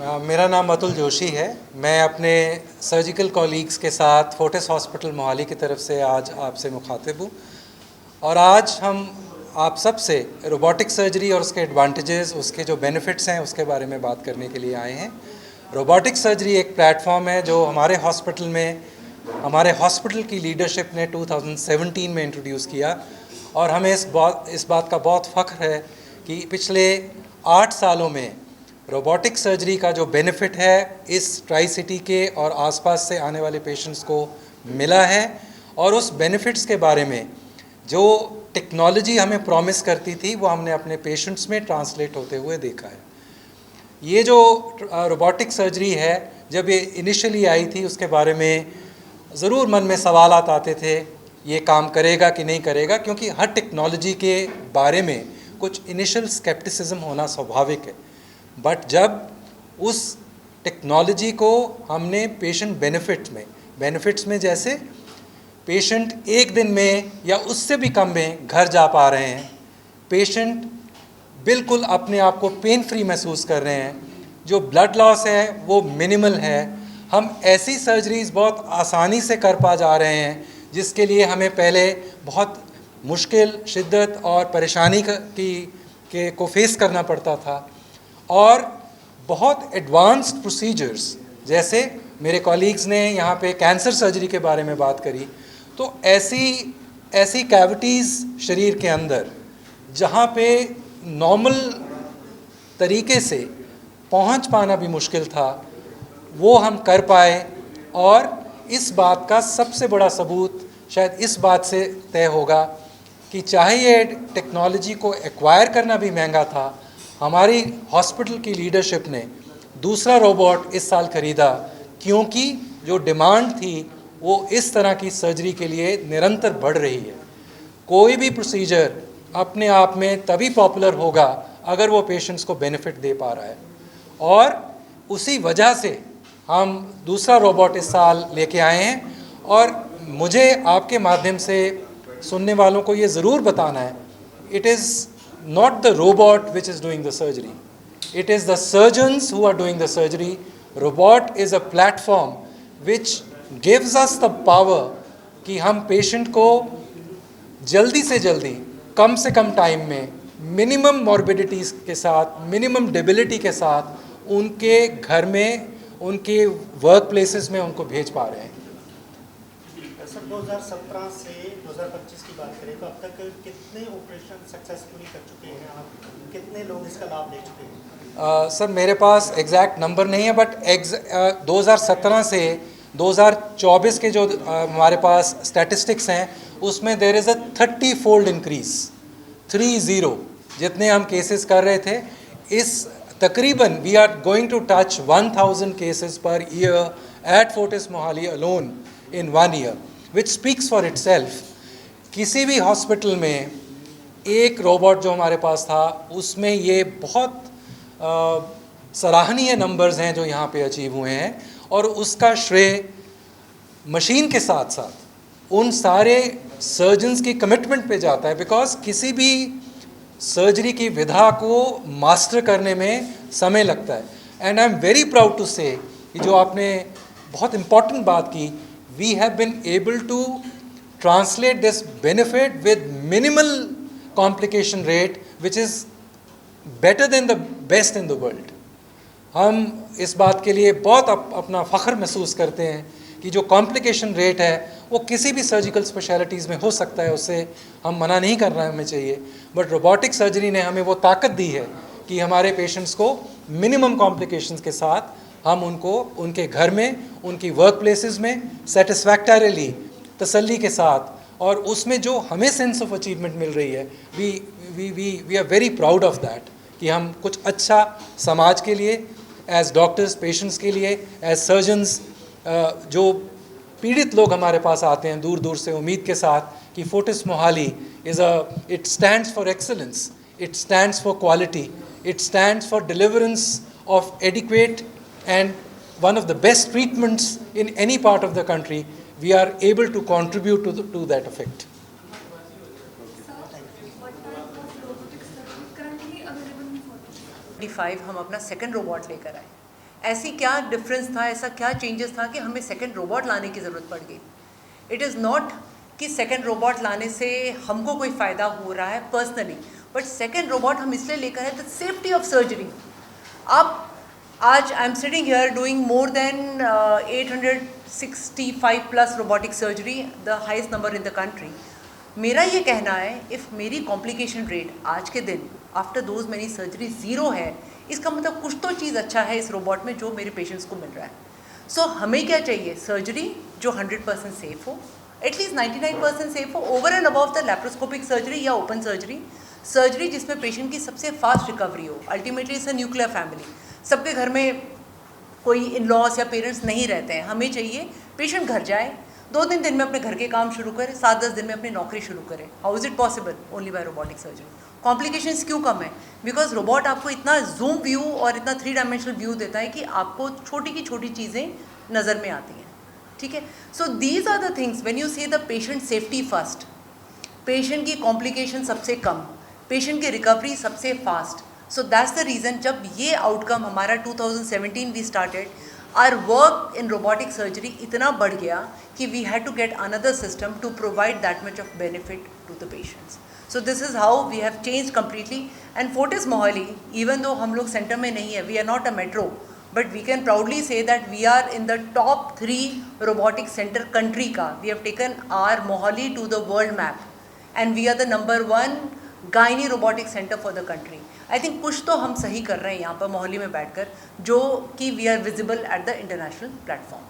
मेरा नाम अतुल जोशी है। मैं अपने सर्जिकल कॉलीग्स के साथ फोर्टिस हॉस्पिटल मोहाली की तरफ से आज आपसे मुखातिब हूँ और आज हम आप सब से रोबोटिक सर्जरी और उसके एडवांटेजेस, उसके जो बेनिफिट्स हैं उसके बारे में बात करने के लिए आए हैं। रोबोटिक सर्जरी एक प्लेटफॉर्म है जो हमारे हॉस्पिटल की लीडरशिप ने 2017 में इंट्रोड्यूस किया और हमें इस बात का बहुत फ़ख्र है कि पिछले 8 सालों में रोबोटिक सर्जरी का जो बेनिफिट है इस ट्राई सिटी के और आसपास से आने वाले पेशेंट्स को मिला है और उस बेनिफिट्स के बारे में जो टेक्नोलॉजी हमें प्रॉमिस करती थी वो हमने अपने पेशेंट्स में ट्रांसलेट होते हुए देखा है। ये जो रोबोटिक सर्जरी है, जब ये इनिशियली आई थी उसके बारे में ज़रूर मन में सवालात आते थे, ये काम करेगा कि नहीं करेगा, क्योंकि हर टेक्नोलॉजी के बारे में कुछ इनिशियल स्केप्टिसिज्म होना स्वाभाविक है। बट जब उस टेक्नोलॉजी को हमने पेशेंट बेनिफिट्स में जैसे पेशेंट एक दिन में या उससे भी कम में घर जा पा रहे हैं, पेशेंट बिल्कुल अपने आप को पेन फ्री महसूस कर रहे हैं, जो ब्लड लॉस है वो मिनिमल है, हम ऐसी सर्जरीज़ बहुत आसानी से कर पा जा रहे हैं जिसके लिए हमें पहले बहुत मुश्किल, शिद्दत और परेशानी को फेस करना पड़ता था। और बहुत एडवांस्ड प्रोसीजर्स, जैसे मेरे कॉलीग्स ने यहाँ पे कैंसर सर्जरी के बारे में बात करी, तो ऐसी कैविटीज़ शरीर के अंदर जहाँ पे नॉर्मल तरीके से पहुँच पाना भी मुश्किल था, वो हम कर पाए। और इस बात का सबसे बड़ा सबूत शायद इस बात से तय होगा कि चाहे ये टेक्नोलॉजी को एक्वायर करना भी महंगा था, हमारी हॉस्पिटल की लीडरशिप ने दूसरा रोबोट इस साल ख़रीदा, क्योंकि जो डिमांड थी वो इस तरह की सर्जरी के लिए निरंतर बढ़ रही है। कोई भी प्रोसीजर अपने आप में तभी पॉपुलर होगा अगर वो पेशेंट्स को बेनिफिट दे पा रहा है, और उसी वजह से हम दूसरा रोबोट इस साल लेके आए हैं। और मुझे आपके माध्यम से सुनने वालों को ये ज़रूर बताना है, it is not the robot which is doing the surgery, it is the surgeons who are doing the surgery. Robot is a platform which gives us the power कि हम पेशेंट को जल्दी से जल्दी, कम से कम टाइम में, मिनिमम मॉर्बिडिटीज़ के साथ, मिनिमम डेबिलिटी के साथ उनके घर में, उनके वर्क प्लेसेस में उनको भेज पा रहे हैं। सर 2017 से 2025 की बात करें तो अब तक कितने ऑपरेशन सक्सेसफुली कर चुके हैं आप, कितने लोग इसका लाभ ले चुके हैं? सर मेरे पास एग्जैक्ट नंबर नहीं है, बट 2017 से 2024 के जो हमारे पास स्टैटिस्टिक्स हैं उसमें there is a 30-fold increase, 30 जितने हम केसेस कर रहे थे, इस तकरीबन we are going to touch 1000 cases per year at Fortis Mohali alone in 1 year, which speaks for itself. किसी भी हॉस्पिटल में एक रोबोट जो हमारे पास था उसमें ये बहुत सराहनीय नंबर्स हैं जो यहाँ पे अचीव हुए हैं, और उसका श्रेय मशीन के साथ साथ उन सारे सर्जन्स की कमिटमेंट पे जाता है, बिकॉज किसी भी सर्जरी की विधा को मास्टर करने में समय लगता है। And I am very proud to say कि जो आपने बहुत इम्पॉर्टेंट बात की, we have been able to translate this benefit with minimal complication rate which is better than the best in the world. हम इस बात के लिए बहुत अपना फ़ख्र महसूस करते हैं कि जो कॉम्प्लिकेशन रेट है वो किसी भी सर्जिकल स्पेशलिटीज़ में हो सकता है, उससे हम मना नहीं करना हमें चाहिए, बट रोबोटिक सर्जरी ने हमें वो ताकत दी है कि हमारे पेशेंट्स को मिनिमम कॉम्प्लिकेशंस के साथ हम उनको उनके घर में, उनकी वर्क प्लेसेस में सेटिस्फैक्टरीली, तसल्ली के साथ, और उसमें जो हमें सेंस ऑफ अचीवमेंट मिल रही है, we are very proud of that कि हम कुछ अच्छा समाज के लिए, एज डॉक्टर्स, पेशेंट्स के लिए, एज सर्जन्स, जो पीड़ित लोग हमारे पास आते हैं दूर दूर से उम्मीद के साथ कि Fortis Mohali it stands for excellence, it stands for quality, it stands for deliverance of adequate and one of the best treatments in any part of the country. We are able to contribute to that effect. हम अपना second robot लेकर आए ऐसी क्या difference था, ऐसा क्या changes था कि हमें सेकंड रोबोट लाने की ज़रूरत पड़ गई? इट इज़ नॉट कि सेकंड रोबोट लाने से हमको कोई फ़ायदा हो रहा है पर्सनली, बट सेकंड रोबोट हम इसलिए लेकर है द सेफ्टी ऑफ सर्जरी. अब आज I am sitting here doing more than 865 plus robotic surgery, the highest number in the country. मेरा ये कहना है, इफ़ मेरी कॉम्प्लिकेशन रेट आज के दिन after those many surgery zero है, इसका मतलब कुछ तो चीज़ अच्छा है इस रोबोट में जो मेरे पेशेंट्स को मिल रहा है. सो हमें क्या चाहिए? सर्जरी जो 100% सेफ हो, एटलीस्ट 99% सेफ हो, over and above the laparoscopic surgery या ओपन सर्जरी. सर्जरी जिसमें पेशेंट की सबसे फास्ट रिकवरी हो. Ultimately it's a nuclear family. सबके घर में कोई इन लॉस या पेरेंट्स नहीं रहते हैं. हमें चाहिए पेशेंट घर जाए, 2-3 दिन में अपने घर के काम शुरू करे, 7-10 दिन में अपनी नौकरी शुरू करे. How is it possible? Only by robotic surgery. Complications क्यों कम है? बिकॉज रोबोट आपको इतना जूम व्यू और इतना 3 डायमेंशनल व्यू देता है कि आपको छोटी की छोटी चीज़ें नज़र में आती हैं. ठीक है. So these are the things when you say the patient safety first, patient की कॉम्प्लिकेशन सबसे कम, पेशेंट की रिकवरी सबसे fast. So that's the reason जब ये आउटकम हमारा 2017 we started, our work in robotic surgery इतना बढ़ गया कि we had to get another system to provide that much of benefit to the patients. So this is how we have change completely. And Fortis Mohali, even though हम लोग center में नहीं है, we are not a metro, but we can proudly say that we are in the top 3 robotic center country का. We have taken our Mohali to the world map and we are the number 1 gynae robotic center for the country. I think कुछ तो हम सही कर रहे हैं यहाँ पर मोहाली में बैठकर, जो कि we are visible at the international platform.